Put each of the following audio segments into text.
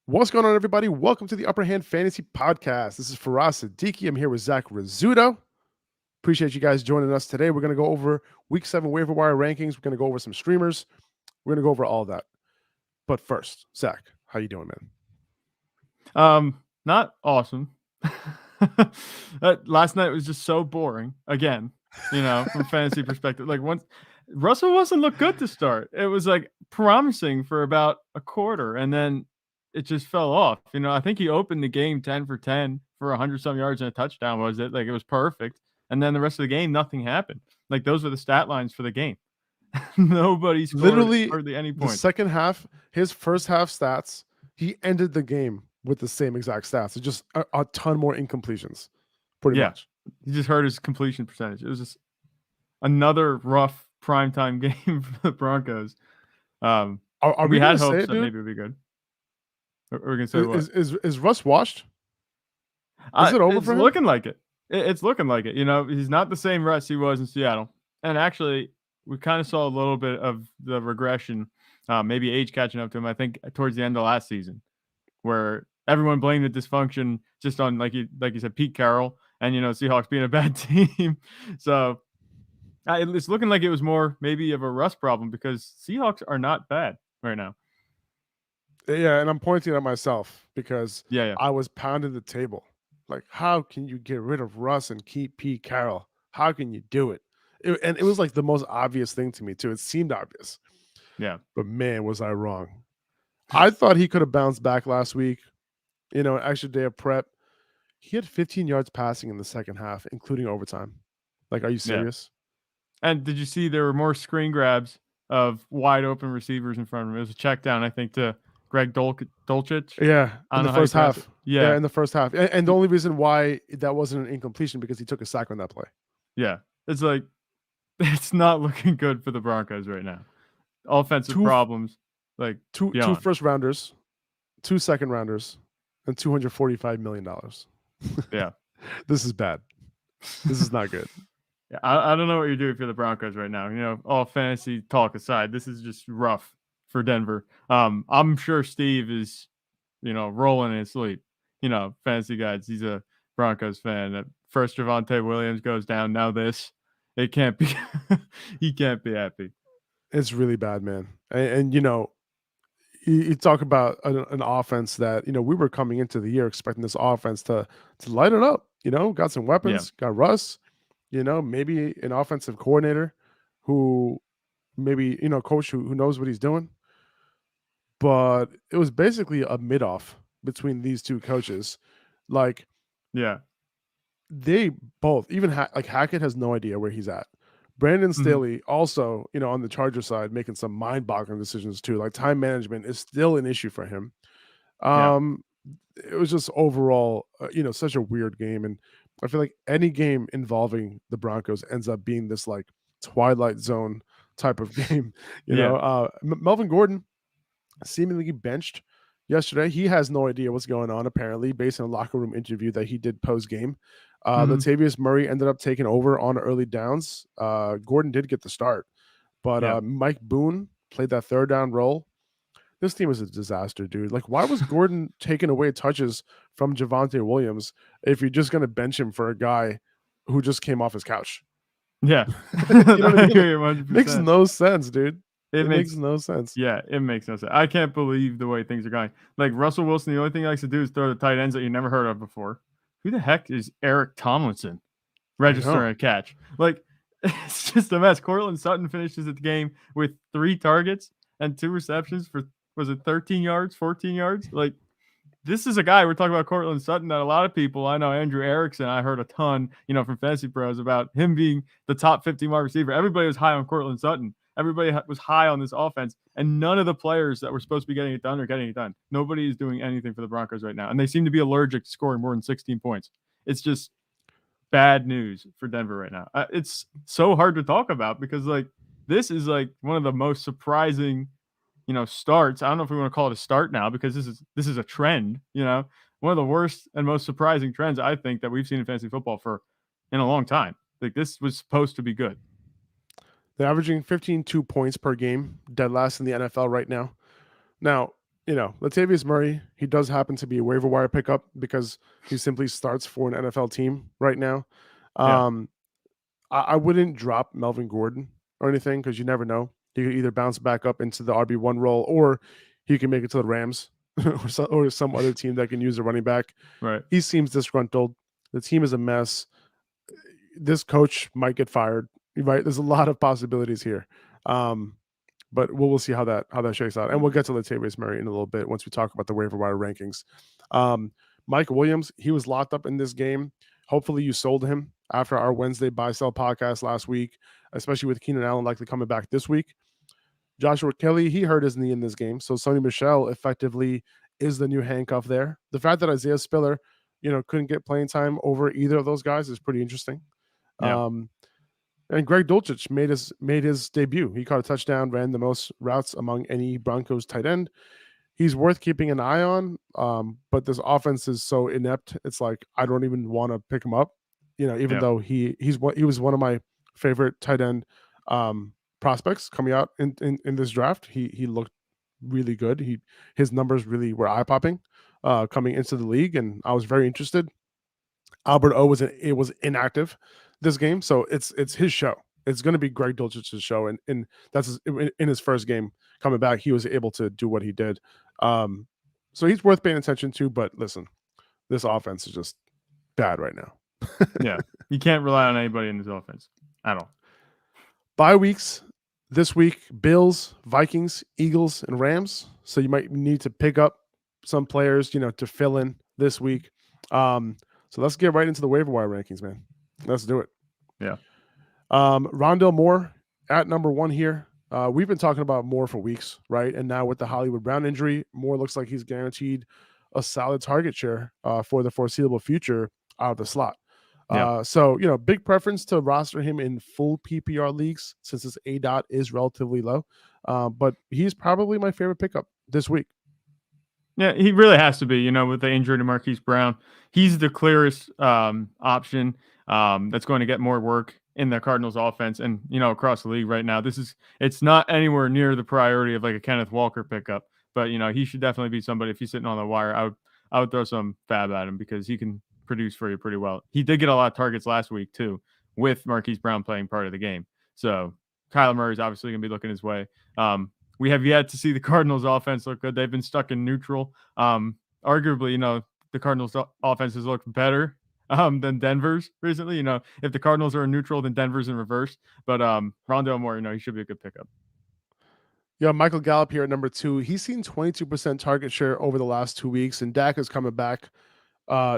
What's going on, everybody? Welcome to the Upper Hand Fantasy Podcast. This is Faraz and Zach. I'm here with Zach Rizzuto. Appreciate you guys joining us today. We're going to go over Week 7 waiver wire rankings. We're going to go over some streamers. We're going to go over all that. But first, Zach, how you doing, man? Not awesome. Last night was just so boring. Again, from fantasy perspective. Like once Russell Wilson looked good to start. It was like promising for about a quarter, and then it just fell off. I think he opened the game 10 for 10 for 100-some yards and a touchdown, was it? Like, it was perfect. And then the rest of the game, nothing happened. Like, those were the stat lines for the game. Nobody scored literally hardly any points. The second half, his first half stats, he ended the game with the same exact stats. It's just a ton more incompletions, pretty much. He just hurt his completion percentage. It was just another rough primetime game for the Broncos. We had hopes that maybe it would be good. We're gonna say is Russ washed? Is it over for him? It's looking like it. It's looking like it. He's not the same Russ he was in Seattle. And actually, we kind of saw a little bit of the regression, maybe age catching up to him, I think, towards the end of last season, where everyone blamed the dysfunction just on, like you said, Pete Carroll and, Seahawks being a bad team. So it's looking like it was more maybe of a Russ problem, because Seahawks are not bad right now. Yeah, and I'm pointing at myself because yeah. I was pounding the table. Like, how can you get rid of Russ and keep Pete Carroll? How can you do it? And it was like the most obvious thing to me, too. It seemed obvious. Yeah. But man, was I wrong. I thought he could have bounced back last week. Extra day of prep. He had 15 yards passing in the second half, including overtime. Like, are you serious? Yeah. And did you see there were more screen grabs of wide open receivers in front of him? It was a check down, I think, to Greg Dulcich. Yeah, in the first half. Yeah, in the first half. And the only reason why that wasn't an incompletion because he took a sack on that play. Yeah, it's like it's not looking good for the Broncos right now. Offensive problems, like two first rounders, 2 second rounders, and $245 million. Yeah, this is bad. This is not good. Yeah, I don't know what you're doing for the Broncos right now. All fantasy talk aside, this is just rough for Denver. I'm sure Steve is, rolling in his sleep. Fantasy guys, he's a Broncos fan. At first, Javonte Williams goes down. Now this, it can't be. He can't be happy. It's really bad, man. And you talk about an offense that we were coming into the year expecting this offense to light it up. Got some weapons, got Russ. Maybe an offensive coordinator who maybe, coach who knows what he's doing. But it was basically a mid-off between these two coaches. Like, yeah, they both, even Hackett has no idea where he's at. Brandon Staley also, on the Charger side, making some mind-boggling decisions too. Like, time management is still an issue for him. It was just overall, such a weird game. And I feel like any game involving the Broncos ends up being this like Twilight Zone type of game. Melvin Gordon seemingly benched yesterday. He has no idea what's going on, apparently, based on a locker room interview that he did post-game. Latavius Murray ended up taking over on early downs. Gordon did get the start, but Mike Boone played that third down role. This team is a disaster, dude. Like, why was Gordon taking away touches from Javonte Williams if you're just going to bench him for a guy who just came off his couch? Yeah. I hear you 100%. Makes no sense, dude. It makes no sense. Yeah, it makes no sense. I can't believe the way things are going. Like, Russell Wilson, the only thing he likes to do is throw the tight ends that you never heard of before. Who the heck is Eric Tomlinson registering a catch? Like, it's just a mess. Cortland Sutton finishes the game with 3 targets and 2 receptions for, was it 13 yards, 14 yards? Like, this is a guy, we're talking about Cortland Sutton, that a lot of people, I know Andrew Erickson, I heard a ton, from Fantasy Pros about him being the top 50 wide receiver. Everybody was high on Cortland Sutton. Everybody was high on this offense, and none of the players that were supposed to be getting it done are getting it done. Nobody is doing anything for the Broncos right now, and they seem to be allergic to scoring more than 16 points. It's just bad news for Denver right now. It's so hard to talk about because, like, this is like one of the most surprising, starts. I don't know if we want to call it a start now because this is a trend. One of the worst and most surprising trends I think that we've seen in fantasy football in a long time. Like, this was supposed to be good. They're averaging 15.2 points per game, dead last in the NFL right now. Now, Latavius Murray, he does happen to be a waiver wire pickup because he simply starts for an NFL team right now. Yeah. I wouldn't drop Melvin Gordon or anything because you never know. He could either bounce back up into the RB1 role or he can make it to the Rams or some other team that can use a running back. Right. He seems disgruntled. The team is a mess. This coach might get fired. Right? There's a lot of possibilities here. But we'll see how that shakes out. And we'll get to Latavius Murray in a little bit once we talk about the waiver wire rankings. Mike Williams, he was locked up in this game. Hopefully you sold him after our Wednesday buy sell podcast last week, especially with Keenan Allen likely coming back this week. Joshua Kelly, he hurt his knee in this game. So Sonny Michel effectively is the new handcuff there. The fact that Isaiah Spiller, couldn't get playing time over either of those guys is pretty interesting. Yeah. And Greg Dulcich made his debut. He caught a touchdown, ran the most routes among any Broncos tight end. He's worth keeping an eye on, but this offense is so inept. It's like I don't even want to pick him up, even though he was one of my favorite tight end prospects coming out in this draft. He looked really good. His numbers really were eye popping coming into the league, and I was very interested. Albert O was inactive this game, so it's his show. It's going to be Greg Dulcich's show, and that's in his first game coming back. He was able to do what he did, so he's worth paying attention to. But listen, this offense is just bad right now. Yeah, you can't rely on anybody in this offense at all. Bye weeks this week: Bills, Vikings, Eagles, and Rams. So you might need to pick up some players, to fill in this week. So let's get right into the waiver wire rankings, man. Let's do it. Yeah. Rondale Moore at number 1 here. We've been talking about Moore for weeks, right? And now with the Hollywood Brown injury, Moore looks like he's guaranteed a solid target share for the foreseeable future out of the slot. Yeah. So, big preference to roster him in full PPR leagues since his ADOT is relatively low. But he's probably my favorite pickup this week. Yeah, he really has to be, with the injury to Marquise Brown. He's the clearest option that's going to get more work in the Cardinals offense and, across the league right now. It's not anywhere near the priority of like a Kenneth Walker pickup, but, he should definitely be somebody. If he's sitting on the wire, I would throw some fab at him because he can produce for you pretty well. He did get a lot of targets last week too, with Marquise Brown playing part of the game. So Kyler Murray's obviously going to be looking his way. We have yet to see the Cardinals offense look good. They've been stuck in neutral. Arguably, the Cardinals offense has looked better than Denver's recently. If the Cardinals are in neutral, then Denver's in reverse. But Rondale Moore, he should be a good pickup. Yeah, Michael Gallup here at number 2. He's seen 22% target share over the last 2 weeks, and Dak is coming back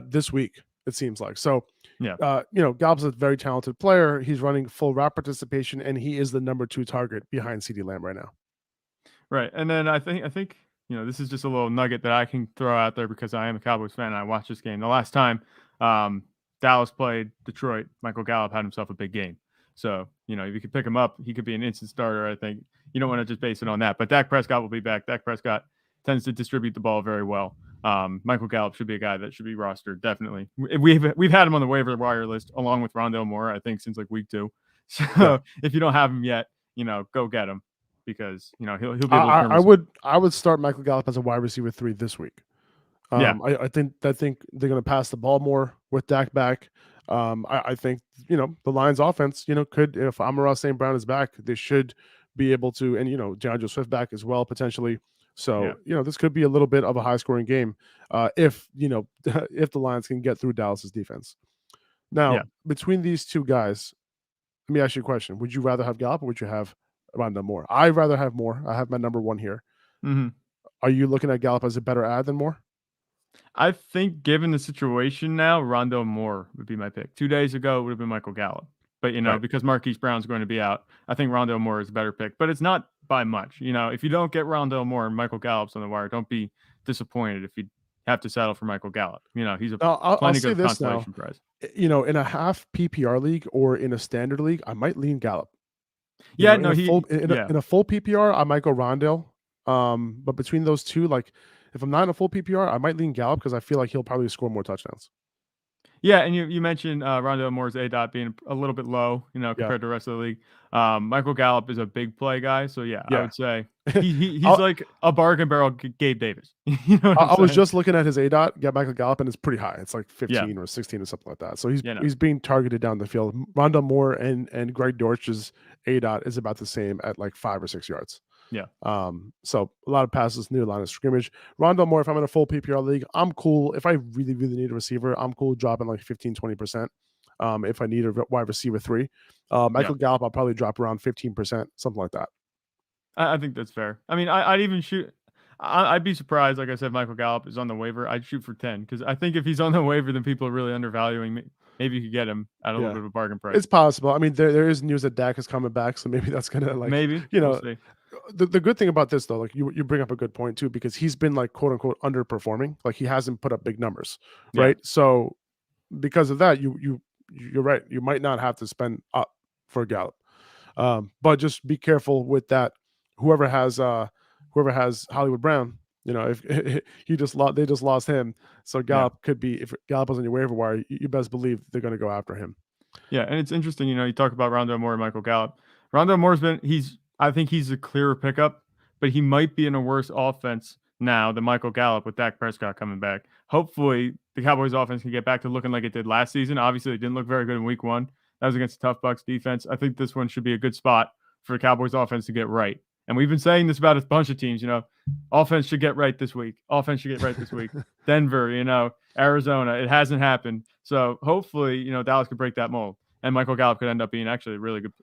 this week, it seems like. So, yeah, Gallup's a very talented player. He's running full route participation, and he is the number 2 target behind CeeDee Lamb right now. Right. And then I think this is just a little nugget that I can throw out there because I am a Cowboys fan and I watched this game. The last time Dallas played Detroit, Michael Gallup had himself a big game. So, if you could pick him up, he could be an instant starter, I think. You don't want to just base it on that. But Dak Prescott will be back. Dak Prescott tends to distribute the ball very well. Michael Gallup should be a guy that should be rostered, definitely. We've had him on the waiver wire list along with Rondale Moore, I think, since like week 2. So if you don't have him yet, go get him. Because he'll be able to I would start Michael Gallup as a wide receiver 3 this week. I think they're going to pass the ball more with Dak back. I think the Lions offense could, if Amon-Ra St. Brown is back, they should be able to, and DeAndre Swift back as well potentially. So this could be a little bit of a high scoring game if if the Lions can get through Dallas's defense. Now between these two guys, let me ask you a question: would you rather have Gallup or would you have Rondale Moore? I'd rather have Moore. I have my number 1 here. Mm-hmm. Are you looking at Gallup as a better ad than Moore? I think given the situation now, Rondale Moore would be my pick. 2 days ago, it would have been Michael Gallup. But, because Marquise Brown's going to be out, I think Rondale Moore is a better pick. But it's not by much. If you don't get Rondale Moore and Michael Gallup's on the wire, don't be disappointed if you have to settle for Michael Gallup. He's a plenty good consolation prize. In a half PPR league or in a standard league, I might lean Gallup. In a full PPR, I might go Rondale. But between those two, like if I'm not in a full PPR, I might lean Gallup because I feel like he'll probably score more touchdowns. Yeah, and you mentioned Rondale Moore's ADOT being a little bit low, Yeah. compared to the rest of the league. Michael Gallup is a big play guy, so yeah, I Yeah. would say he's I'll- like a bargain barrel Gabe Davis. You know what I'm I was saying? just looking at his ADOT, Michael Gallup, and it's pretty high. It's like Yeah, 15 or 16 or something like that. So yeah, no. he's being targeted down the field. Rondale Moore and Greg Dortch's ADOT is about the same at like 5 or 6 yards. Yeah. So a lot of passes near the line of scrimmage. Rondale Moore, if I'm in a full PPR league, I'm cool. If I really, really need a receiver, I'm cool dropping like 15, 20%. If I need a wide receiver 3. Michael Gallup, I'll probably drop around 15%, something like that. I think that's fair. I mean, I'd even shoot. I'd be surprised, like I said, Michael Gallup is on the waiver. I'd shoot for 10 because I think if he's on the waiver, then people are really undervaluing me. Maybe you could get him at a little bit of a bargain price. It's possible. I mean, there is news that Dak is coming back, so maybe that's gonna maybe we'll see. The good thing about this though, like you bring up a good point too, because he's been like quote unquote underperforming. Like he hasn't put up big numbers, right? So because of that, you're right. You might not have to spend up for Gallup, but just be careful with that. Whoever has Hollywood Brown, if they just lost him, so Gallup could be, if Gallup was on your waiver wire, you best believe they're going to go after him. Yeah, and it's interesting. You talk about Rondale Moore and Michael Gallup. Rondale Moore's I think he's a clearer pickup, but he might be in a worse offense now than Michael Gallup with Dak Prescott coming back. Hopefully, the Cowboys offense can get back to looking like it did last season. Obviously, it didn't look very good in week 1. That was against the tough Bucs defense. I think this one should be a good spot for the Cowboys offense to get right. And we've been saying this about a bunch of teams, offense should get right this week. Offense should get right this week. Denver, Arizona, it hasn't happened. So hopefully, Dallas could break that mold. And Michael Gallup could end up being actually a really good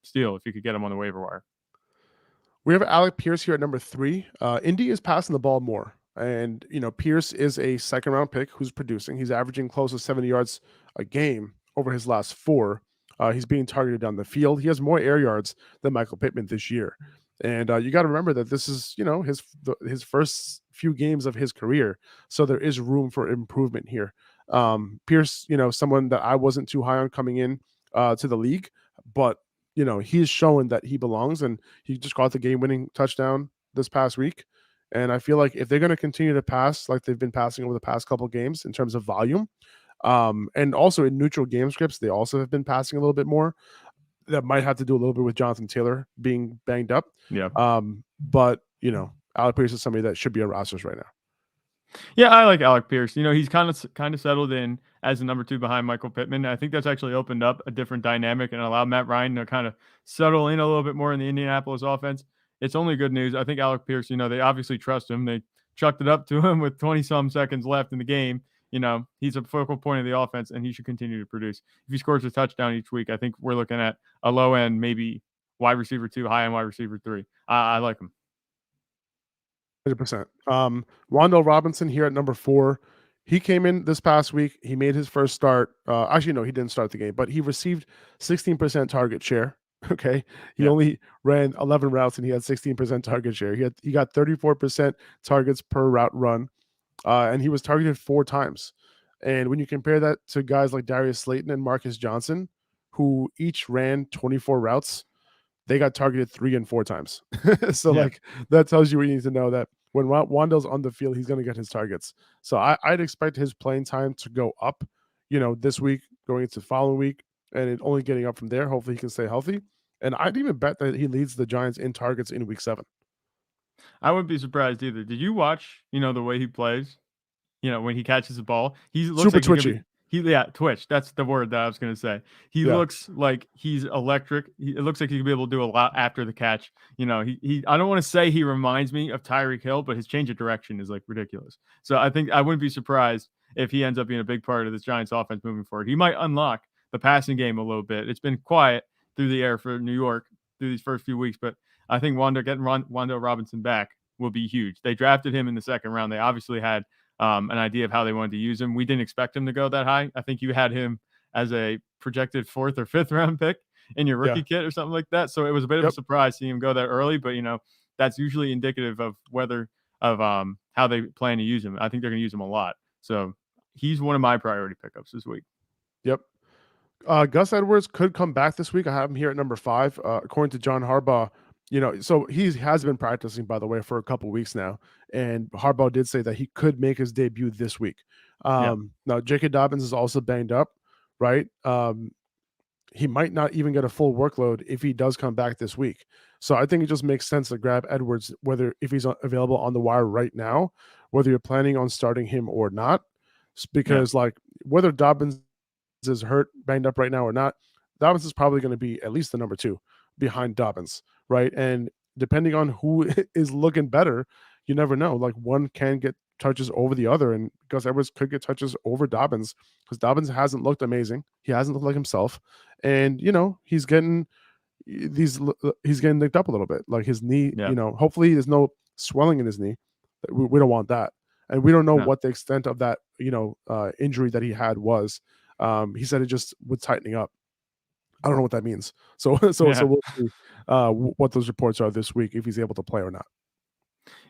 steal if you could get him on the waiver wire. We have Alec Pierce here at number 3. Indy is passing the ball more. And, Pierce is a second-round pick who's producing. He's averaging close to 70 yards a game over his last 4. He's being targeted down the field. He has more air yards than Michael Pittman this year. And you got to remember that this is, his first few games of his career. So there is room for improvement here. Pierce, someone that I wasn't too high on coming in to the league, but he's shown that he belongs, and he just got the game-winning touchdown this past week. And I feel like if they're going to continue to pass like they've been passing over the past couple of games in terms of volume, and also in neutral game scripts, they also have been passing a little bit more. That might have to do a little bit with Jonathan Taylor being banged up. Yeah. But Alec Pierce is somebody that should be on rosters right now. Yeah, I like Alec Pierce. He's kind of settled in as the number 2 behind Michael Pittman. I think that's actually opened up a different dynamic and allowed Matt Ryan to kind of settle in a little bit more in the Indianapolis offense. It's only good news. I think Alec Pierce, they obviously trust him. They chucked it up to him with 20-some seconds left in the game. He's a focal point of the offense, and he should continue to produce. If he scores a touchdown each week, I think we're looking at a low end, maybe wide receiver 2, high end wide receiver 3. I like him. 100%. Wan'Dale Robinson here at number 4. He came in this past week. He made his first start. Actually, no, he didn't start the game, but he received 16% target share. Okay. He only ran 11 routes and he had 16% target share. He got 34% targets per route run. And he was targeted 4 times. And when you compare that to guys like Darius Slayton and Marcus Johnson, who each ran 24 routes, they got targeted 3 and 4 times. So like that tells you what you need to know, that when Wan'Dale's on the field, he's going to get his targets. So I'd expect his playing time to go up, this week going into the following week, and it only getting up from there. Hopefully he can stay healthy. And I'd even bet that he leads the Giants in targets in week 7. I wouldn't be surprised either. Did you watch, the way he plays? When he catches the ball, he looks super like twitchy. Twitch. That's the word that I was going to say. He looks like he's electric. It looks like he could be able to do a lot after the catch. I don't want to say he reminds me of Tyreek Hill, but his change of direction is like ridiculous. So I think I wouldn't be surprised if he ends up being a big part of this Giants offense moving forward. He might unlock the passing game a little bit. It's been quiet through the air for New York through these first few weeks, but I think getting Wan'Dale Robinson back will be huge. They drafted him in the 2nd round. They obviously had an idea of how they wanted to use him. We didn't expect him to go that high. I think you had him as a projected 4th or 5th round pick in your rookie kit or something like that. So it was a bit of a surprise seeing him go that early, but that's usually indicative of how they plan to use him. I think they're going to use him a lot. So he's one of my priority pickups this week. Yep. Gus Edwards could come back this week. I have him here at number 5. According to John Harbaugh, so he has been practicing, by the way, for a couple weeks now. And Harbaugh did say that he could make his debut this week. Yeah. Now J.K. Dobbins is also banged up, right? He might not even get a full workload if he does come back this week. So I think it just makes sense to grab Edwards, whether if he's available on the wire right now, whether you're planning on starting him or not, because like whether Dobbins is hurt, banged up right now or not, Dobbins is probably going to be at least the number 2 behind Dobbins, right? And depending on who is looking better, you never know. Like one can get touches over the other, and Gus Edwards could get touches over Dobbins because Dobbins hasn't looked amazing. He hasn't looked like himself, and he's getting nicked up a little bit, like his knee. Yeah. Hopefully there's no swelling in his knee. We don't want that, and we don't know what the extent of that injury that he had was. He said it just was tightening up. I don't know what that means. So we'll see what those reports are this week if he's able to play or not.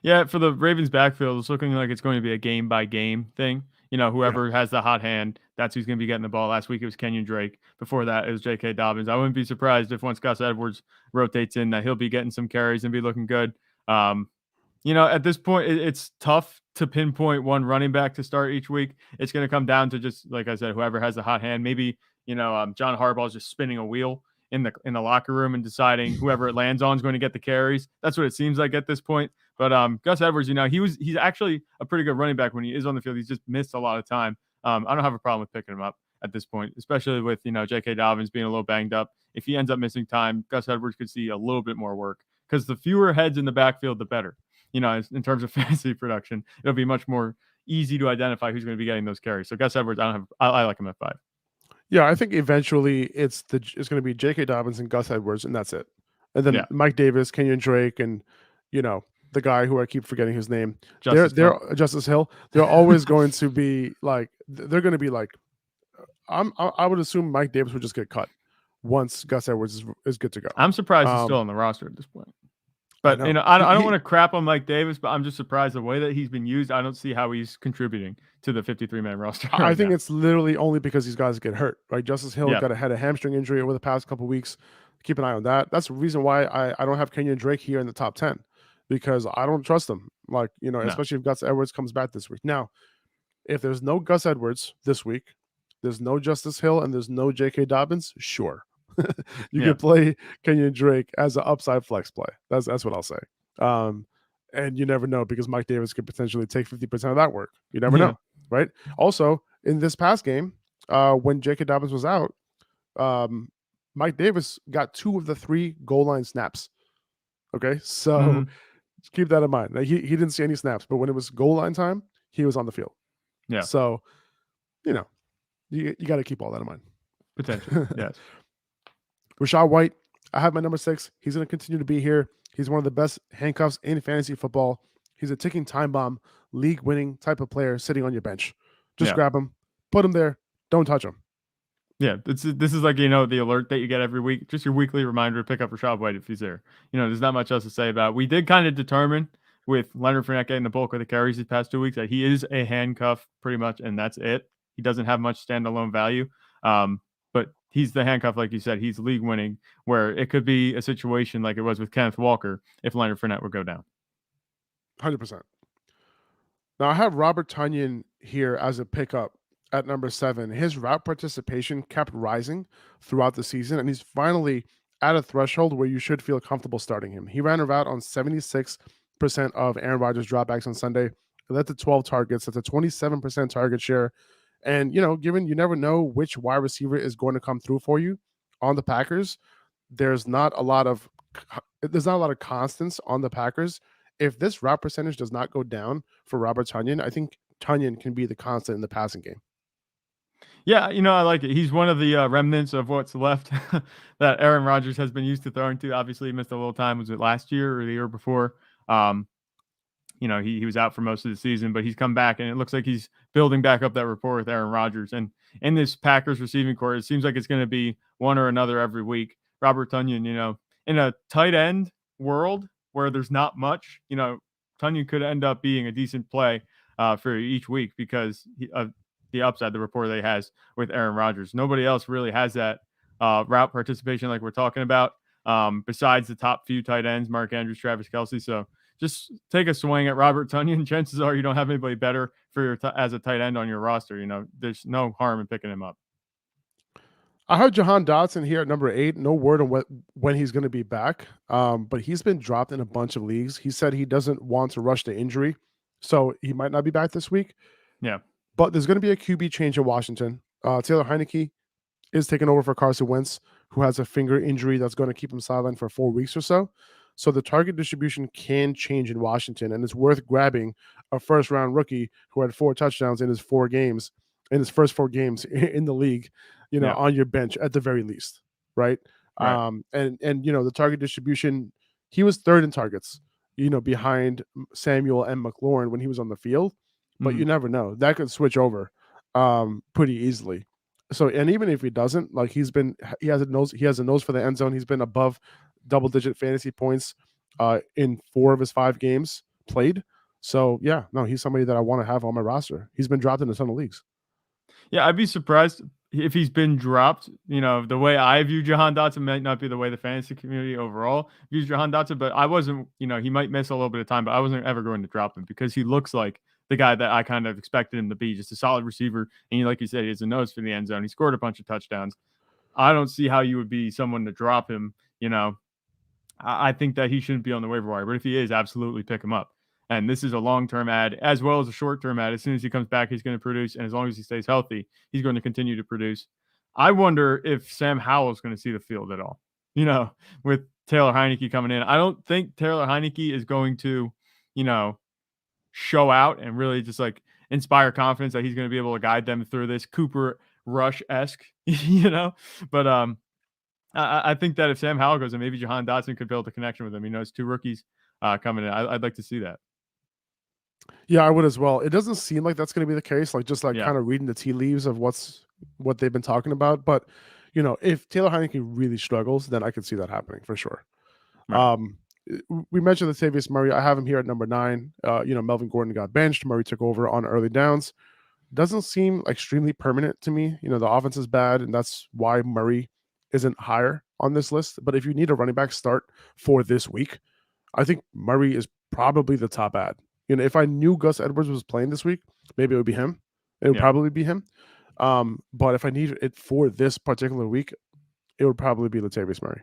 Yeah, for the Ravens backfield, it's looking like it's going to be a game by game thing. Whoever has the hot hand, that's who's going to be getting the ball. Last week it was Kenyan Drake. Before that, it was J.K. Dobbins. I wouldn't be surprised if once Gus Edwards rotates in, that he'll be getting some carries and be looking good. At this point, it's tough to pinpoint one running back to start each week. It's going to come down to just, like I said, whoever has the hot hand. Maybe, John Harbaugh's just spinning a wheel in the locker room and deciding whoever it lands on is going to get the carries. That's what it seems like at this point. But Gus Edwards, he's actually a pretty good running back when he is on the field. He's just missed a lot of time. I don't have a problem with picking him up at this point, especially with J.K. Dobbins being a little banged up. If he ends up missing time, Gus Edwards could see a little bit more work because the fewer heads in the backfield, the better. In terms of fantasy production, it'll be much more easy to identify who's going to be getting those carries. So Gus Edwards, I like him at 5. Yeah, I think eventually it's going to be J.K. Dobbins and Gus Edwards, and that's it. And then Mike Davis, Kenyan Drake, and the guy who I keep forgetting his name, Justice Hill. They're always going to be like they're going to be like. I would assume Mike Davis would just get cut once Gus Edwards is good to go. I'm surprised he's still on the roster at this point. But I don't want to crap on Mike Davis, but I'm just surprised the way that he's been used. I don't see how he's contributing to the 53-man roster. I think it's literally only because these guys get hurt, right? Justice Hill had a hamstring injury over the past couple of weeks. Keep an eye on that. That's the reason why I don't have Kenyan Drake here in the top 10 because I don't trust him. Like, especially if Gus Edwards comes back this week. Now, if there's no Gus Edwards this week, there's no Justice Hill, and there's no J.K. Dobbins, sure. You can play Kenyan Drake as an upside flex play. That's what I'll say. And you never know because Mike Davis could potentially take 50% of that work. You never know, right? Also, in this past game, when J.K. Dobbins was out, Mike Davis got 2 of the 3 goal line snaps. Okay, so keep that in mind. Now, he didn't see any snaps, but when it was goal line time, he was on the field. Yeah. So, you got to keep all that in mind. Potentially, yes. Rachaad White, I have my number 6. He's going to continue to be here. He's one of the best handcuffs in fantasy football. He's a ticking time bomb, league-winning type of player sitting on your bench. Just grab him, put him there, don't touch him. Yeah, this is like, the alert that you get every week, just your weekly reminder to pick up Rachaad White if he's there. There's not much else to say about it. We did kind of determine with Leonard Fournette getting the bulk of the carries these past 2 weeks that he is a handcuff pretty much, and that's it. He doesn't have much standalone value. But he's the handcuff, like you said. He's league winning, where it could be a situation like it was with Kenneth Walker if Leonard Fournette would go down. 100%. Now I have Robert Tonyan here as a pickup at number 7. His route participation kept rising throughout the season, and he's finally at a threshold where you should feel comfortable starting him. He ran a route on 76% of Aaron Rodgers' dropbacks on Sunday. It led to 12 targets. That's a 27% target share. And, given you never know which wide receiver is going to come through for you on the Packers, there's not a lot of constants on the Packers. If this route percentage does not go down for Robert Tonyan, I think Tonyan can be the constant in the passing game. Yeah, I like it. He's one of the remnants of what's left that Aaron Rodgers has been used to throwing to. Obviously, he missed a little time. Was it last year or the year before? He was out for most of the season, but he's come back, and it looks like he's building back up that rapport with Aaron Rodgers. And in this Packers receiving corps, it seems like it's going to be one or another every week. Robert Tonyan, in a tight end world where there's not much, Tonyan could end up being a decent play for each week because of the upside, the rapport that he has with Aaron Rodgers. Nobody else really has that route participation like we're talking about besides the top few tight ends, Mark Andrews, Travis Kelce. So just take a swing at Robert Tonyan. Chances are you don't have anybody better for your as a tight end on your roster. There's no harm in picking him up. I heard Jahan Dotson here at number 8. No word on when he's going to be back, but he's been dropped in a bunch of leagues. He said he doesn't want to rush to injury, so he might not be back this week. Yeah. But there's going to be a QB change in Washington. Taylor Heineke is taking over for Carson Wentz, who has a finger injury that's going to keep him sidelined for 4 weeks or so. So the target distribution can change in Washington, and it's worth grabbing a first-round rookie who had 4 touchdowns in his first 4 games in the league, on your bench at the very least, right? Right. And the target distribution, he was 3rd in targets, behind Samuel and McLaurin when he was on the field, but you never know. That could switch over pretty easily. So, and even if he doesn't, like he has a nose for the end zone. He's been above double-digit fantasy points in 4 of his 5 games played. So, yeah, no, he's somebody that I want to have on my roster. He's been dropped in a ton of leagues. Yeah, I'd be surprised if he's been dropped. The way I view Jahan Dotson might not be the way the fantasy community overall views Jahan Dotson, but I wasn't, he might miss a little bit of time, but I wasn't ever going to drop him because he looks like the guy that I kind of expected him to be, just a solid receiver. And like you said, he has a nose for the end zone. He scored a bunch of touchdowns. I don't see how you would be someone to drop him. I think that he shouldn't be on the waiver wire, but if he is, absolutely pick him up. And this is a long-term ad as well as a short-term ad. As soon as he comes back, he's going to produce. And as long as he stays healthy, he's going to continue to produce. I wonder if Sam Howell is going to see the field at all, with Taylor Heineke coming in. I don't think Taylor Heineke is going to, show out and really just like inspire confidence that he's going to be able to guide them through this Cooper Rush-esque, But I think that if Sam Howell goes, and maybe Jahan Dotson could build a connection with him. It's 2 rookies coming in. I'd like to see that. Yeah, I would as well. It doesn't seem like that's going to be the case. Kind of reading the tea leaves of what they've been talking about. But if Taylor Heineke really struggles, then I could see that happening for sure. Right. We mentioned Latavius Murray. I have him here at number 9. Melvin Gordon got benched. Murray took over on early downs. Doesn't seem extremely permanent to me. The offense is bad, and that's why Murray isn't higher on this list. But if you need a running back start for this week, I think Murray is probably the top ad. If I knew Gus Edwards was playing this week, maybe it would be him. It would probably be him. But if I need it for this particular week, it would probably be Latavius Murray.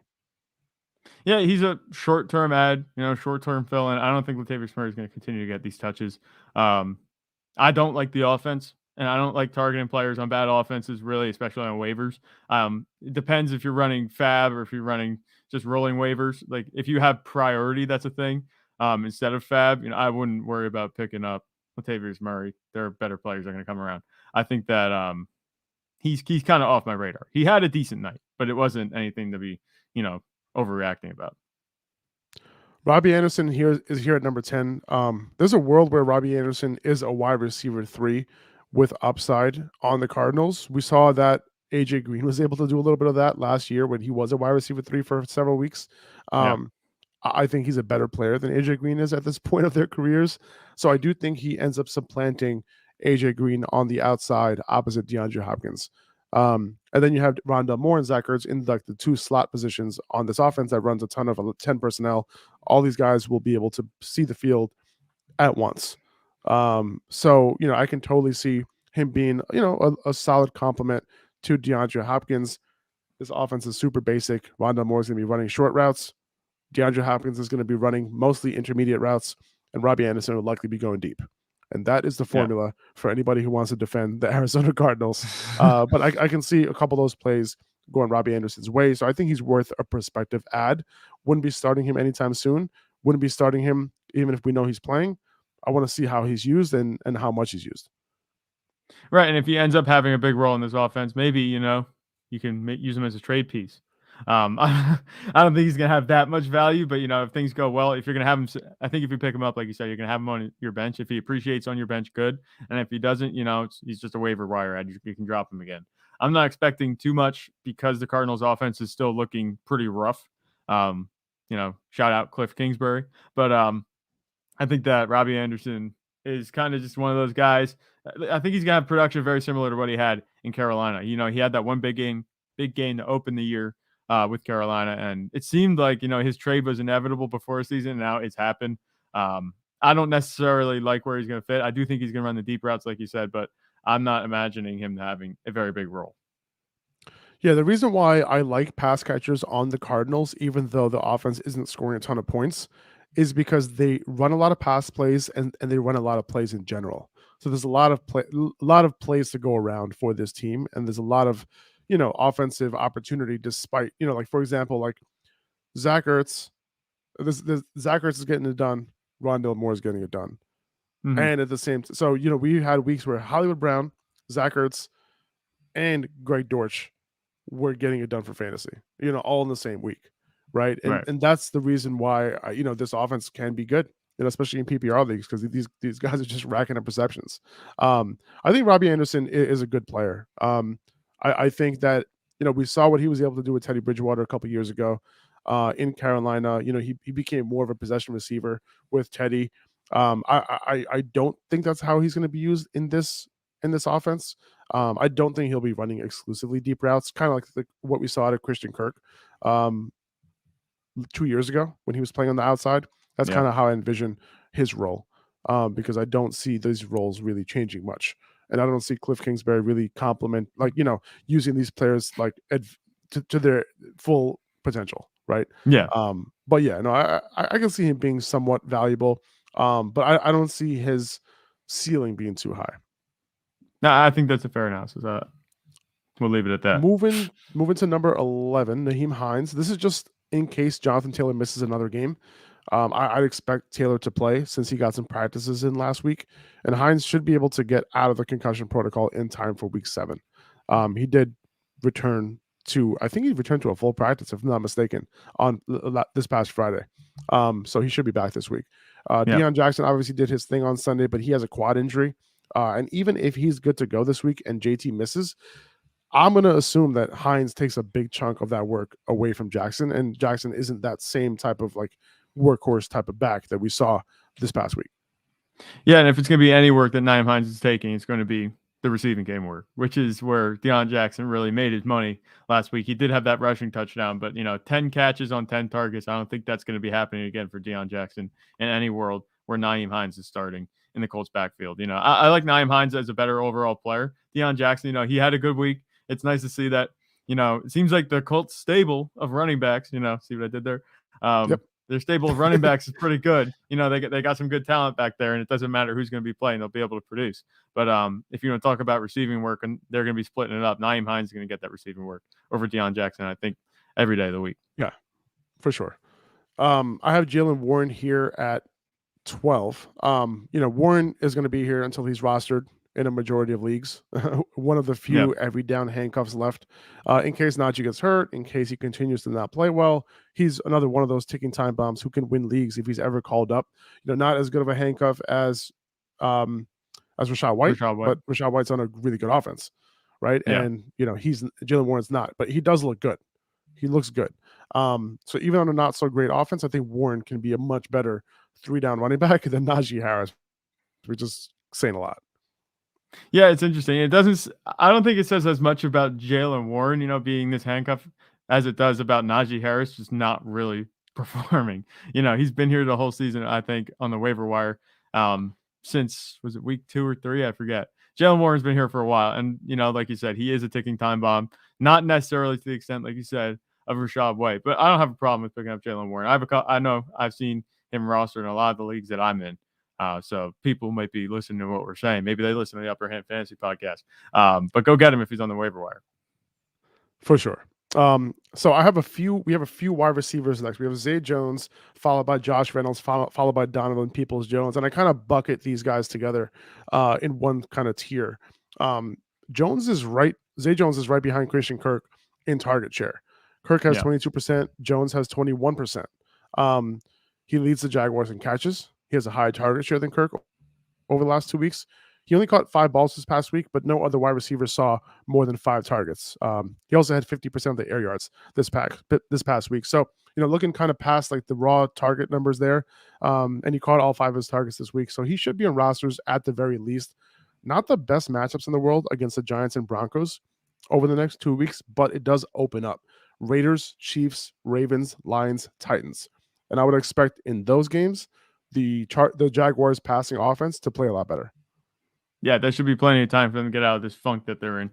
Yeah, he's a short-term ad, short-term fill-in. I don't think Latavius Murray is going to continue to get these touches. I don't like the offense, and I don't like targeting players on bad offenses, really, especially on waivers. It depends if you're running fab or if you're running just rolling waivers. Like if you have priority, that's a thing. Instead of fab, I wouldn't worry about picking up Latavius Murray. There are better players that are going to come around. I think that he's kind of off my radar. He had a decent night, but it wasn't anything to be, overreacting about. Robbie Anderson is here at number 10. There's a world where Robbie Anderson is a wide receiver 3 with upside on the Cardinals. We saw that AJ Green was able to do a little bit of that last year when he was a wide receiver 3 for several weeks. I think he's a better player than AJ Green is at this point of their careers. So I do think he ends up supplanting AJ Green on the outside opposite DeAndre Hopkins. And then you have Rondale Moore and Zach Ertz in the 2 slot positions on this offense that runs a ton of 10 personnel. All these guys will be able to see the field at once. So, I can totally see him being, a solid complement to DeAndre Hopkins. This offense is super basic. Rondale Moore is going to be running short routes. DeAndre Hopkins is going to be running mostly intermediate routes, and Robbie Anderson will likely be going deep. And that is the formula for anybody who wants to defend the Arizona Cardinals. But I can see a couple of those plays going Robbie Anderson's way. So I think he's worth a prospective ad. Wouldn't be starting him anytime soon. Wouldn't be starting him even if we know he's playing. I want to see how he's used and how much he's used. Right. And if he ends up having a big role in this offense, maybe, you can use him as a trade piece. I don't think he's going to have that much value, but if things go well, if you're going to have him, I think if you pick him up, like you said, you're going to have him on your bench. If he appreciates on your bench, good. And if he doesn't, he's just a waiver wire ad. You can drop him again. I'm not expecting too much because the Cardinals offense is still looking pretty rough. Shout out Cliff Kingsbury, but I think that Robbie Anderson is kind of just one of those guys. I think he's going to have production very similar to what he had in Carolina. He had that one big game to open the year with Carolina, and it seemed like his trade was inevitable before the season. Now it's happened. I don't necessarily like where he's going to fit. I do think he's going to run the deep routes, like you said, but I'm not imagining him having a very big role. Yeah, the reason why I like pass catchers on the Cardinals, even though the offense isn't scoring a ton of points, is because they run a lot of pass plays and they run a lot of plays in general. So there's a lot of plays to go around for this team, and there's a lot of, offensive opportunity. Despite, like for example, like Zach Ertz, this Zach Ertz is getting it done. Rondale Moore is getting it done, and at the same, so we had weeks where Hollywood Brown, Zach Ertz, and Greg Dortch were getting it done for fantasy, all in the same week, right? And that's the reason why this offense can be good, especially in PPR leagues, because these guys are just racking up receptions. I think Robbie Anderson is a good player. I think that we saw what he was able to do with Teddy Bridgewater a couple years ago in Carolina. He became more of a possession receiver with Teddy. I don't think that's how he's going to be used in this offense. I don't think he'll be running exclusively deep routes, kind of like what we saw out of Christian Kirk 2 years ago when he was playing on the outside. That's kind of how I envision his role, because I don't see these roles really changing much. And I don't see Cliff Kingsbury really using these players like to their full potential, right? Yeah. But yeah, no, I can see him being somewhat valuable, but I don't see his ceiling being too high. No, I think that's a fair analysis. We'll leave it at that. Moving to number 11, Nyheim Hines. This is just in case Jonathan Taylor misses another game. I'd expect Taylor to play since he got some practices in last week, and Hines should be able to get out of the concussion protocol in time for week 7. He did return to, I think he returned to a full practice, if I'm not mistaken, on this past Friday. So he should be back this week. Deion Jackson obviously did his thing on Sunday, but he has a quad injury. And even if he's good to go this week and JT misses, I'm going to assume that Hines takes a big chunk of that work away from Jackson, and Jackson isn't that same type of like workhorse type of back that we saw this past week. Yeah, and if it's going to be any work that Nyheim Hines is taking, it's going to be the receiving game work, which is where Deion Jackson really made his money last week. He did have that rushing touchdown, but 10 catches on 10 targets. I don't think that's going to be happening again for Deion Jackson in any world where Nyheim Hines is starting in the Colts backfield. I like Nyheim Hines as a better overall player. Deion Jackson, he had a good week. It's nice to see that, it seems like the Colts stable of running backs, see what I did there? Yep. Their stable of running backs is pretty good. They got some good talent back there, and it doesn't matter who's going to be playing. They'll be able to produce. But if you want to talk about receiving work, and they're going to be splitting it up, Nyheim Hines is going to get that receiving work over Deion Jackson, I think, every day of the week. Yeah, for sure. I have Jaylen Warren here at 12. Warren is going to be here until he's rostered in a majority of leagues. One of the few every down handcuffs left. In case Najee gets hurt, in case he continues to not play well, he's another one of those ticking time bombs who can win leagues if he's ever called up. Not as good of a handcuff as Rachaad White, but Rachaad White's on a really good offense, right? Yeah. And he's Jaylen Warren's not, but he does look good. He looks good. So even on a not so great offense, I think Warren can be a much better 3-down running back than Najee Harris. We're just saying a lot. Yeah, it's interesting. I don't think it says as much about Jaylen Warren, being this handcuff as it does about Najee Harris just not really performing. He's been here the whole season, I think, on the waiver wire since, was it week 2 or 3? I forget. Jaylen Warren's been here for a while. And, like you said, he is a ticking time bomb, not necessarily to the extent, like you said, of Rachaad White. But I don't have a problem with picking up Jaylen Warren. I know I've seen him rostered in a lot of the leagues that I'm in. So people might be listening to what we're saying. Maybe they listen to the Upper Hand Fantasy podcast. But go get him if he's on the waiver wire. For sure. So we have a few wide receivers next. We have Zay Jones, followed by Josh Reynolds, followed by Donovan Peoples-Jones. And I kind of bucket these guys together in one kind of tier. Zay Jones is right behind Christian Kirk in target share. Kirk has 22%, Jones has 21%. He leads the Jaguars in catches. He has a higher target share than Kirk over the last 2 weeks. He only caught 5 balls this past week, but no other wide receiver saw more than 5 targets. He also had 50% of the air yards this past week. So, looking kind of past like the raw target numbers there, and he caught all 5 of his targets this week. So he should be on rosters at the very least. Not the best matchups in the world against the Giants and Broncos over the next 2 weeks, but it does open up Raiders, Chiefs, Ravens, Lions, Titans. And I would expect in those games, the Jaguars passing offense to play a lot better. Yeah, there should be plenty of time for them to get out of this funk that they're in.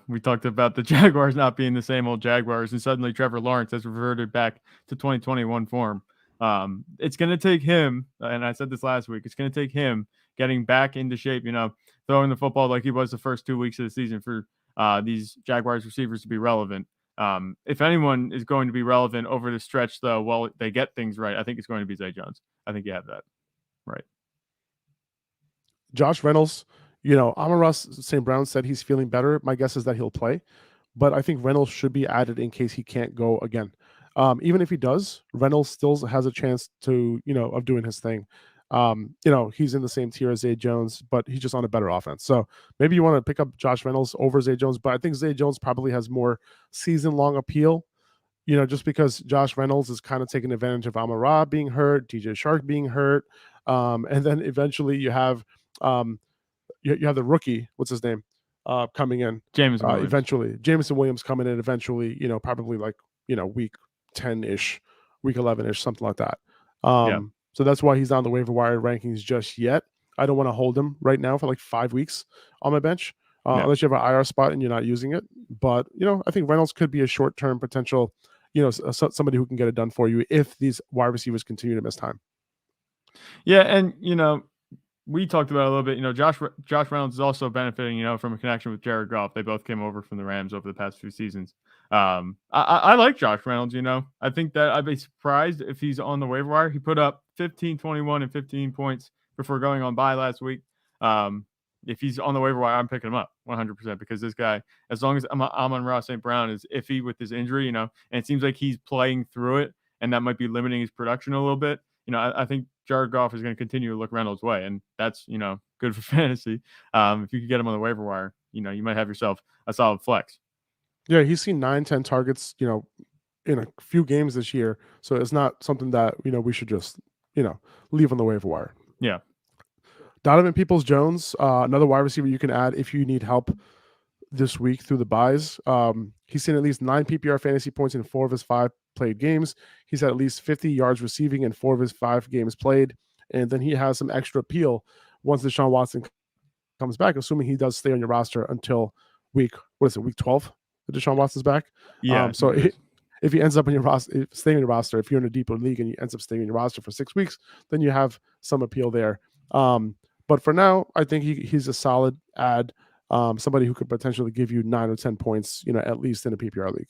We talked about the Jaguars not being the same old Jaguars, and suddenly Trevor Lawrence has reverted back to 2021 form. It's going to take him, and I said this last week, it's going to take him getting back into shape, throwing the football like he was the first 2 weeks of the season for these Jaguars receivers to be relevant. If anyone is going to be relevant over the stretch, though, while they get things right, I think it's going to be Zay Jones. I think you have that right. Josh Reynolds, Amon-Ra St. Brown said he's feeling better. My guess is that he'll play, but I think Reynolds should be added in case he can't go again. Even if he does, Reynolds still has a chance to, of doing his thing. He's in the same tier as Zay Jones, but he's just on a better offense. So maybe you want to pick up Josh Reynolds over Zay Jones, but I think Zay Jones probably has more season-long appeal, just because Josh Reynolds is kind of taking advantage of Amon-Ra being hurt, DJ Shark being hurt, and then eventually you have you have the rookie, what's his name, coming in. Jameson Williams. Eventually. Jameson Williams coming in eventually, probably like, week 10-ish, week 11-ish, something like that. So that's why he's not on the waiver wire rankings just yet. I don't want to hold him right now for like 5 weeks on my bench, unless you have an IR spot and you're not using it. But, I think Reynolds could be a short-term potential, somebody who can get it done for you if these wide receivers continue to miss time. Yeah, and, we talked about it a little bit. Josh Reynolds is also benefiting, from a connection with Jared Goff. They both came over from the Rams over the past few seasons. I like Josh Reynolds. I think that I'd be surprised if he's on the waiver wire. He put up 15, 21, and 15 points before going on bye last week. If he's on the waiver wire, I'm picking him up 100% because this guy, as long as Amon-Ra St. Brown is iffy with his injury, and it seems like he's playing through it, and that might be limiting his production a little bit. I think Jared Goff is going to continue to look Reynolds' way, and that's, good for fantasy. If you could get him on the waiver wire, you might have yourself a solid flex. Yeah, he's seen 9-10 targets, in a few games this year. So it's not something that, we should just, leave on the waiver wire. Yeah. Donovan Peoples-Jones, another wide receiver you can add if you need help this week through the buys. He's seen at least 9 PPR fantasy points in 4 of his 5 played games. He's had at least 50 yards receiving in 4 of his 5 games played. And then he has some extra appeal once Deshaun Watson comes back, assuming he does stay on your roster until week 12 that Deshaun Watson's back. Yeah. So if he ends up on your roster, staying on your roster, if you're in a deeper league and he ends up staying on your roster for 6 weeks, then you have some appeal there. But for now, I think he's a solid add, somebody who could potentially give you 9 or 10 points, at least in a PPR league.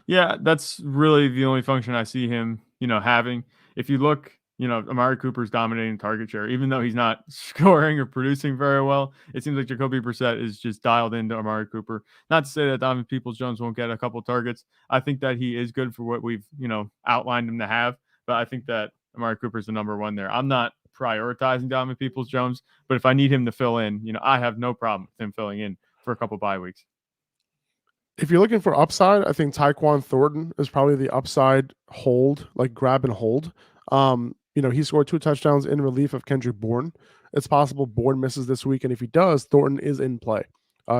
Yeah, that's really the only function I see him, having. If you look, Amari Cooper's dominating target share, even though he's not scoring or producing very well. It seems like Jacoby Brissett is just dialed into Amari Cooper. Not to say that Donovan Peoples-Jones won't get a couple targets. I think that he is good for what we've, outlined him to have. But I think that Amari Cooper's the number one there. I'm not prioritizing Donovan Peoples-Jones, but if I need him to fill in, I have no problem with him filling in for a couple bye weeks. If you're looking for upside, I think Tyquan Thornton is probably the upside hold, like grab and hold. He scored 2 touchdowns in relief of Kendrick Bourne. It's possible Bourne misses this week, and if he does, Thornton is in play.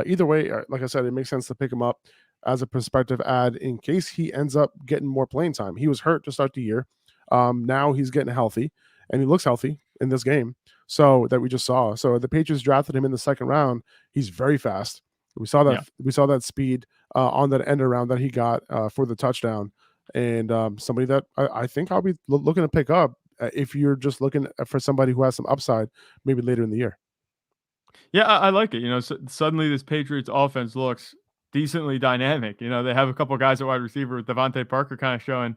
Either way, like I said, it makes sense to pick him up as a prospective add in case he ends up getting more playing time. He was hurt to start the year. Now he's getting healthy, and he looks healthy in this game. So that we just saw. So the Patriots drafted him in the 2nd round. He's very fast. We saw that. Yeah. We saw that speed on that end around that he got for the touchdown, and somebody that I think I'll be looking to pick up if you're just looking for somebody who has some upside, maybe later in the year. Yeah, I like it. Suddenly this Patriots offense looks decently dynamic. They have a couple of guys at wide receiver with Devontae Parker kind of showing,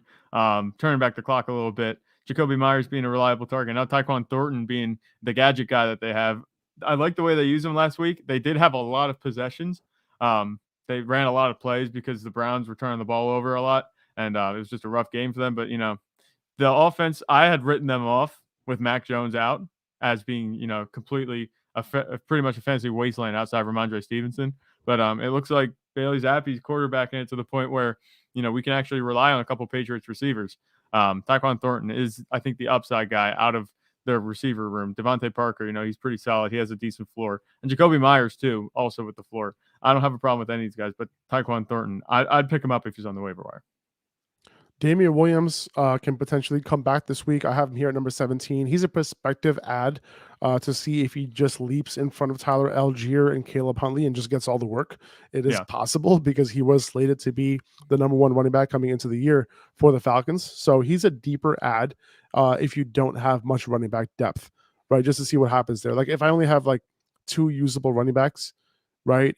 turning back the clock a little bit. Jacoby Myers being a reliable target. Now Tyquan Thornton being the gadget guy that they have. I like the way they used him last week. They did have a lot of possessions. They ran a lot of plays because the Browns were turning the ball over a lot, and it was just a rough game for them. But, the offense, I had written them off with Mac Jones out as being, completely pretty much a fantasy wasteland outside Ramondre Stevenson. But it looks like Bailey Zappe's quarterbacking it to the point where, we can actually rely on a couple Patriots receivers. Tyquan Thornton is, I think, the upside guy out of their receiver room. Devontae Parker, he's pretty solid. He has a decent floor. And Jacoby Myers, too, also with the floor. I don't have a problem with any of these guys, but Tyquan Thornton, I'd pick him up if he's on the waiver wire. Damien Williams can potentially come back this week. I have him here at number 17. He's a prospective ad to see if he just leaps in front of Tyler Algier and Caleb Huntley and just gets all the work. It is possible because he was slated to be the number one running back coming into the year for the Falcons. So he's a deeper ad if you don't have much running back depth, right? Just to see what happens there. Like if I only have like 2 usable running backs, right?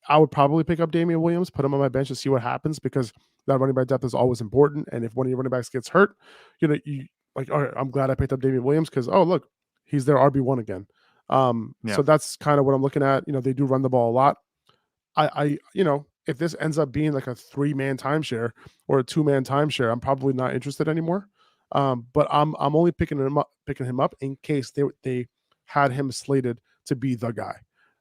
I would probably pick up Damien Williams, put him on my bench to see what happens because that running back depth is always important. And if one of your running backs gets hurt, you like, all right, I'm glad I picked up Damien Williams because, oh, look, he's their RB1 again. So that's kind of what I'm looking at. They do run the ball a lot. If this ends up being like a 3-man timeshare or a 2-man timeshare, I'm probably not interested anymore. But I'm only picking him up in case they had him slated to be the guy.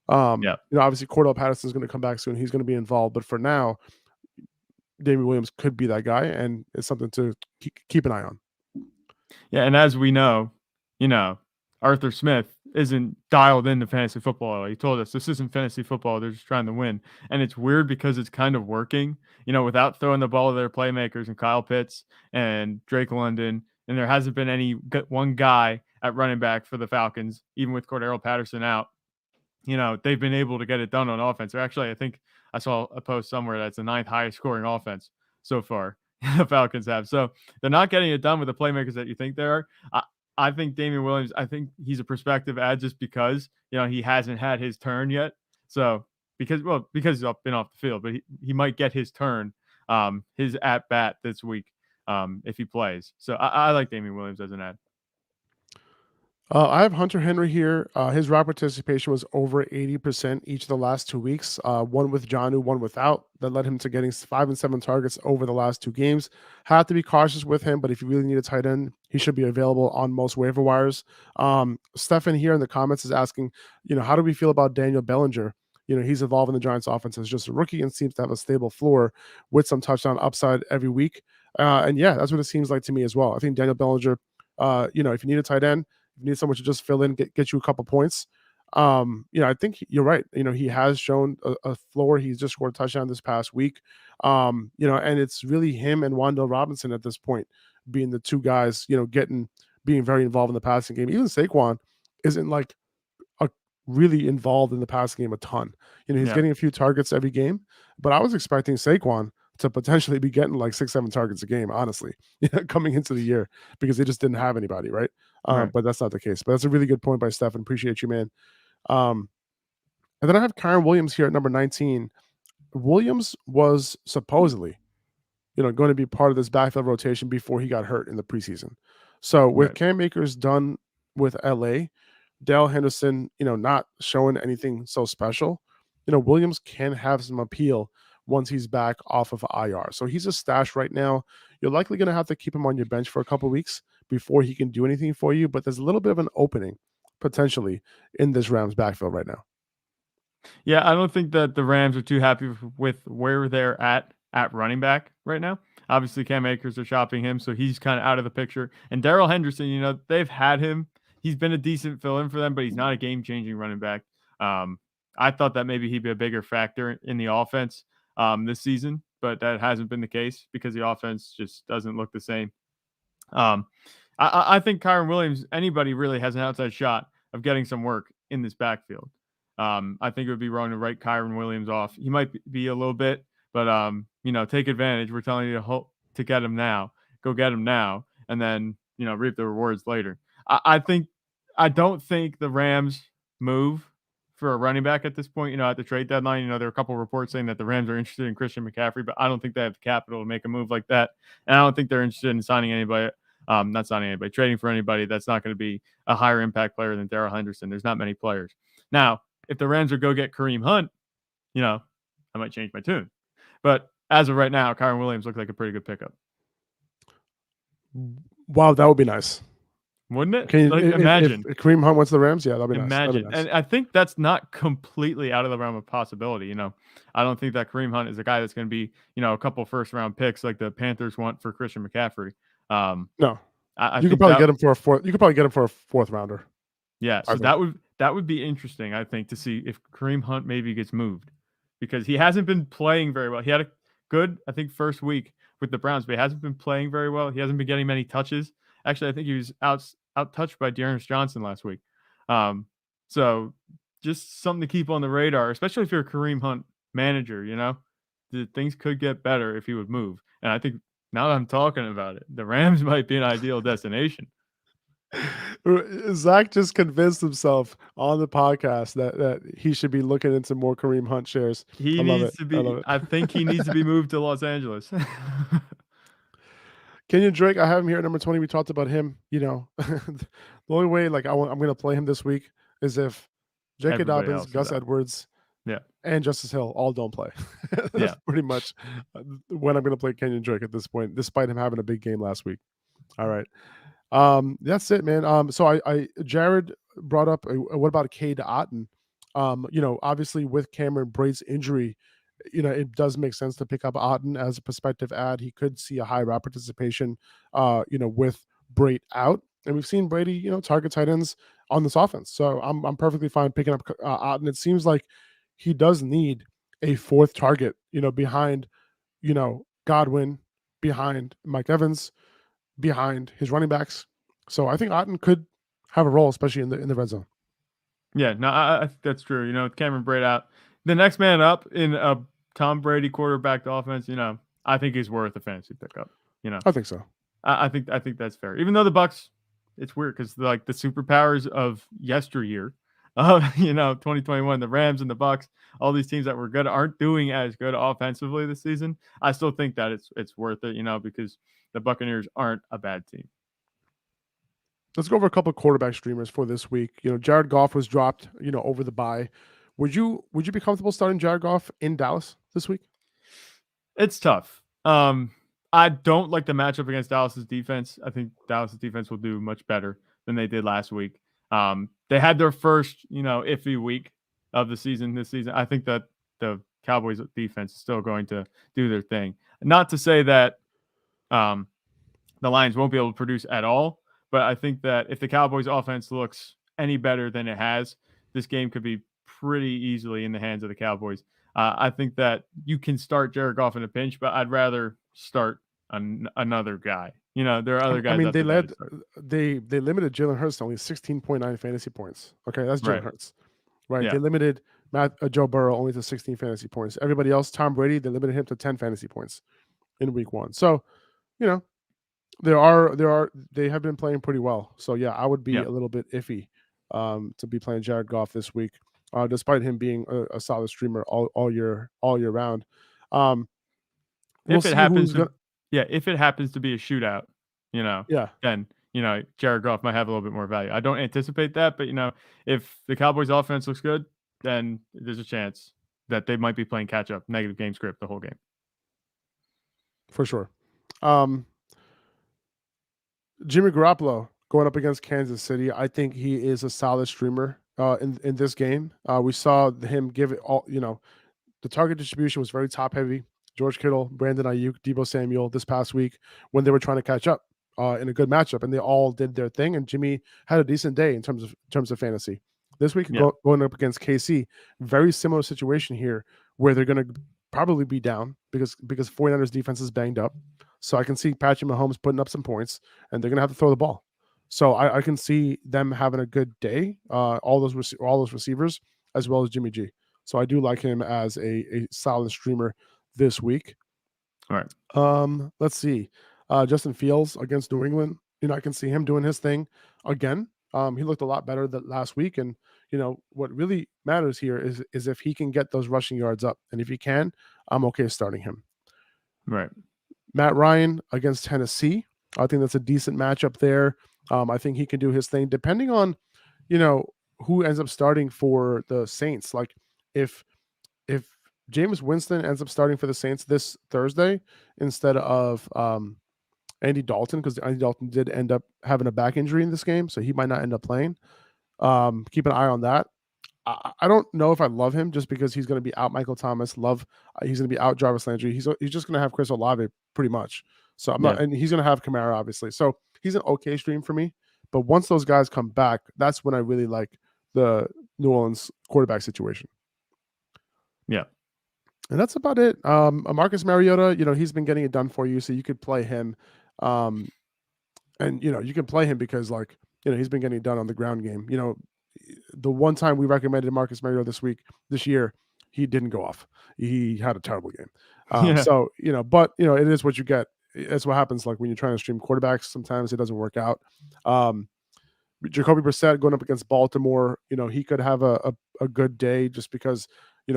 Obviously Cordell Patterson's going to come back soon. He's going to be involved, but for now, Damien Williams could be that guy, and it's something to keep an eye on. Yeah, and as we know, Arthur Smith isn't dialed into fantasy football. He told us this isn't fantasy football. They're just trying to win. And it's weird because it's kind of working, without throwing the ball to their playmakers and Kyle Pitts and Drake London. And there hasn't been one guy at running back for the Falcons, even with Cordell Patterson out. They've been able to get it done on offense. Or actually, I think I saw a post somewhere that's the 9th highest scoring offense so far the Falcons have. So they're not getting it done with the playmakers that you think they are. I think Damien Williams, I think he's a prospective ad just because, he hasn't had his turn yet. So because he's been off the field, but he might get his turn, his at bat this week if he plays. So I like Damien Williams as an ad. I have Hunter Henry here. His route participation was over 80% each of the last 2 weeks, one with Jonnu, one without. That led him to getting 5 and 7 targets over the last 2 games. Have to be cautious with him, but if you really need a tight end, he should be available on most waiver wires. Stefan here in the comments is asking, how do we feel about Daniel Bellinger? He's involved in the Giants offense as just a rookie and seems to have a stable floor with some touchdown upside every week. And yeah, that's what it seems like to me as well. I think Daniel Bellinger, if you need a tight end, you need someone to just fill in, get you a couple points. I think you're right. He has shown a floor. He's just scored a touchdown this past week. And it's really him and Wan'Dale Robinson at this point being the 2 guys, being very involved in the passing game. Even Saquon isn't like really involved in the passing game a ton. He's getting a few targets every game, but I was expecting Saquon to potentially be getting like 6-7 targets a game, honestly, coming into the year because they just didn't have anybody, right? But that's not the case. But that's a really good point by Stefan. Appreciate you, man. And then I have Kyren Williams here at number 19. Williams was supposedly, going to be part of this backfield rotation before he got hurt in the preseason. So with Cam Akers done with LA, Dale Henderson, not showing anything so special, Williams can have some appeal once he's back off of IR. So he's a stash right now. You're likely going to have to keep him on your bench for a couple of weeks before he can do anything for you, but there's a little bit of an opening potentially in this Rams backfield right now. Yeah, I don't think that the Rams are too happy with where they're at running back right now. Obviously, Cam Akers are shopping him, so he's kind of out of the picture. And Darrell Henderson, they've had him. He's been a decent fill-in for them, but he's not a game-changing running back. I thought that maybe he'd be a bigger factor in the offense this season, but that hasn't been the case because the offense just doesn't look the same. I think Kyren Williams, anybody really has an outside shot of getting some work in this backfield. I think it would be wrong to write Kyren Williams off. He might be a little bit, but take advantage. We're telling you to get him now. Go get him now, and then reap the rewards later. I don't think the Rams move for a running back at this point. At the trade deadline, there are a couple of reports saying that the Rams are interested in Christian McCaffrey, but I don't think they have the capital to make a move like that, and I don't think they're interested in signing anybody. Not signing anybody, trading for anybody that's not going to be a higher impact player than Darrell Henderson. There's not many players. Now, if the Rams would go get Kareem Hunt, I might change my tune. But as of right now, Kyren Williams looks like a pretty good pickup. Wow, that would be nice. Wouldn't it? Can you imagine if Kareem Hunt went to the Rams? Yeah, that'd be nice. Imagine. Nice. And I think that's not completely out of the realm of possibility. I don't think that Kareem Hunt is a guy that's going to be, a couple first round picks like the Panthers want for Christian McCaffrey. No, you could probably get him for a fourth. You could probably get him for a 4th rounder. Yeah, so that would be interesting, I think, to see if Kareem Hunt maybe gets moved because he hasn't been playing very well. He had a good, I think, first week, with the Browns, but he hasn't been playing very well. He hasn't been getting many touches. Actually, I think he was out touched by Dearness Johnson last week. So just something to keep on the radar, especially if you're a Kareem Hunt manager. Things could get better if he would move. And I think now that I'm talking about it, the Rams might be an ideal destination. Zach just convinced himself on the podcast that he should be looking into more Kareem Hunt shares. He needs to be. I think he needs to be moved to Los Angeles. Kenyan Drake, I have him here at number 20. We talked about him. The only way I'm going to play him this week is if J.K. Dobbins, Gus Edwards, and Justice Hill all don't play. That's pretty much when I'm going to play Kenyan Drake at this point, despite him having a big game last week. All right. That's it, man. So Jared brought up what about Cade Otton? Obviously with Cameron Brate's injury, it does make sense to pick up Otton as a prospective ad. He could see a high route participation, with Brate out, and we've seen Brady, target tight ends on this offense. So I'm perfectly fine picking up Otton. It seems like he does need a fourth target, behind, Godwin, behind Mike Evans, behind his running backs. So I think Otton could have a role, especially in the red zone. Yeah, no, I think that's true. With Cameron Brate out, the next man up in a Tom Brady quarterbacked offense, I think he's worth a fantasy pickup. I think so. I think that's fair. Even though the Bucs, it's weird because the superpowers of yesteryear, 2021, the Rams and the Bucs, all these teams that were good aren't doing as good offensively this season. I still think that it's worth it, because the Buccaneers aren't a bad team. Let's go over a couple of quarterback streamers for this week. Jared Goff was dropped, over the bye. Would you be comfortable starting Jared Goff in Dallas this week? It's tough. I don't like the matchup against Dallas's defense. I think Dallas's defense will do much better than they did last week. They had their first, iffy week of the season this season. I think that the Cowboys defense is still going to do their thing. Not to say that the Lions won't be able to produce at all, but I think that if the Cowboys offense looks any better than it has, this game could be pretty easily in the hands of the Cowboys. I think that you can start Jared Goff in a pinch, but I'd rather start another guy. There are other guys. I mean, they limited Jalen Hurts to only 16.9 fantasy points. Okay, that's Jalen Hurts, right? Yeah. They limited Joe Burrow only to 16 fantasy points. Everybody else, Tom Brady, they limited him to 10 fantasy points in week 1. So, they have been playing pretty well. So yeah, I would be a little bit iffy to be playing Jared Goff this week, despite him being a solid streamer all year round. If it happens to be a shootout, then Jared Goff might have a little bit more value. I don't anticipate that, but if the Cowboys offense looks good, then there's a chance that they might be playing catch up, negative game script the whole game. For sure. Jimmy Garoppolo going up against Kansas City. I think he is a solid streamer in this game. We saw him give it all, the target distribution was very top heavy. George Kittle, Brandon Ayuk, Deebo Samuel this past week when they were trying to catch up in a good matchup, and they all did their thing. And Jimmy had a decent day in terms of fantasy. This week, going up against KC, very similar situation here where they're going to probably be down because 49ers defense is banged up. So I can see Patrick Mahomes putting up some points, and they're going to have to throw the ball. So I can see them having a good day, all those receivers, as well as Jimmy G. So I do like him as a solid streamer this week. All right. Let's see. Justin Fields against New England. I can see him doing his thing again. He looked a lot better than last week. And, what really matters here is if he can get those rushing yards up. And if he can, I'm okay starting him. Right. Matt Ryan against Tennessee. I think that's a decent matchup there. I think he can do his thing depending on, who ends up starting for the Saints. Like if Jameis Winston ends up starting for the Saints this Thursday instead of Andy Dalton, because Andy Dalton did end up having a back injury in this game, so he might not end up playing. Keep an eye on that. I don't know if I love him just because he's going to be out Michael Thomas. He's going to be out Jarvis Landry. He's just going to have Chris Olave pretty much. So I'm not, and he's going to have Kamara obviously. So he's an okay stream for me. But once those guys come back, that's when I really like the New Orleans quarterback situation. Yeah. And that's about it. Marcus Mariota, he's been getting it done for you, so you could play him. And you can play him because he's been getting it done on the ground game. The one time we recommended Marcus Mariota this year, he didn't go off. He had a terrible game. Yeah. So, but it is what you get. It's what happens when you're trying to stream quarterbacks. Sometimes it doesn't work out. Jacoby Brissett going up against Baltimore, he could have a good day just because,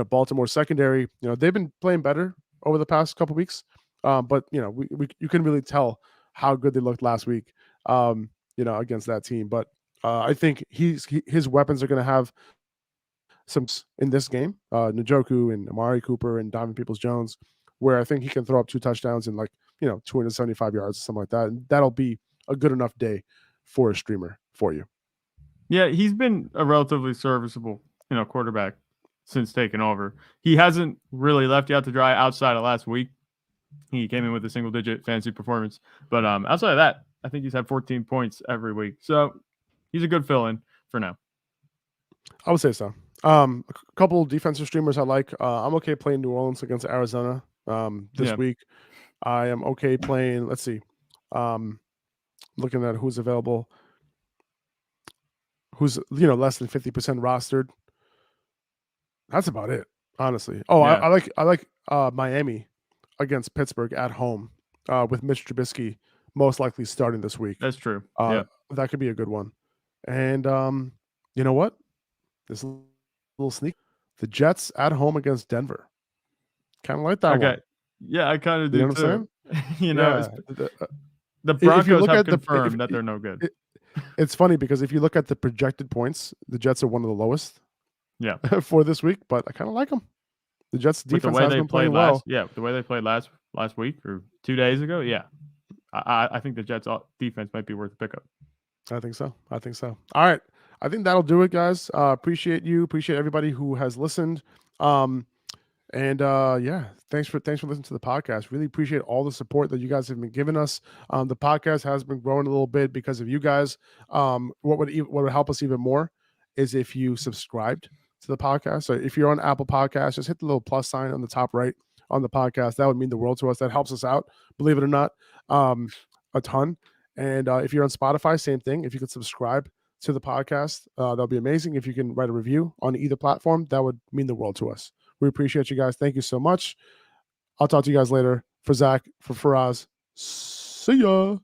Baltimore secondary, they've been playing better over the past couple weeks. But, you couldn't really tell how good they looked last week, against that team. But I think his weapons are going to have some in this game, Njoku and Amari Cooper and Donovan Peoples-Jones, where I think he can throw up 2 touchdowns and 275 yards or something like that. And that'll be a good enough day for a streamer for you. Yeah, he's been a relatively serviceable, quarterback since taking over. He hasn't really left you out to dry outside of last week. He came in with a single-digit fantasy performance. But outside of that, I think he's had 14 points every week. So he's a good fill-in for now. I would say so. A couple defensive streamers I like. I'm okay playing New Orleans against Arizona this week. I am okay playing, let's see, looking at who's available, who's, less than 50% rostered. That's about it, honestly. Oh, yeah. I like Miami against Pittsburgh at home with Mitch Trubisky most likely starting this week. That's true. That could be a good one. And you know what? This little sneak. The Jets at home against Denver. Kind of like that one. Yeah, I kind of do too. The Broncos have confirmed that they're no good. It's funny because if you look at the projected points, the Jets are one of the lowest. Yeah, for this week, but I kind of like them. The Jets defense has been playing well. Yeah, the way they played last week or 2 days ago. Yeah, I think the Jets defense might be worth a pickup. I think so. All right, I think that'll do it, guys. Appreciate everybody who has listened. Thanks for listening to the podcast. Really appreciate all the support that you guys have been giving us. The podcast has been growing a little bit because of you guys. What would help us even more is if you subscribed to the podcast. So if you're on Apple Podcasts, just hit the little plus sign on the top right on the podcast. That would mean the world to us. That helps us out, believe it or not, a ton. And if you're on Spotify, same thing. If you could subscribe to the podcast, that'll be amazing. If you can write a review on either platform, that would mean the world to us. We appreciate you guys. Thank you so much. I'll talk to you guys later. For Zach, for Faraz, see ya.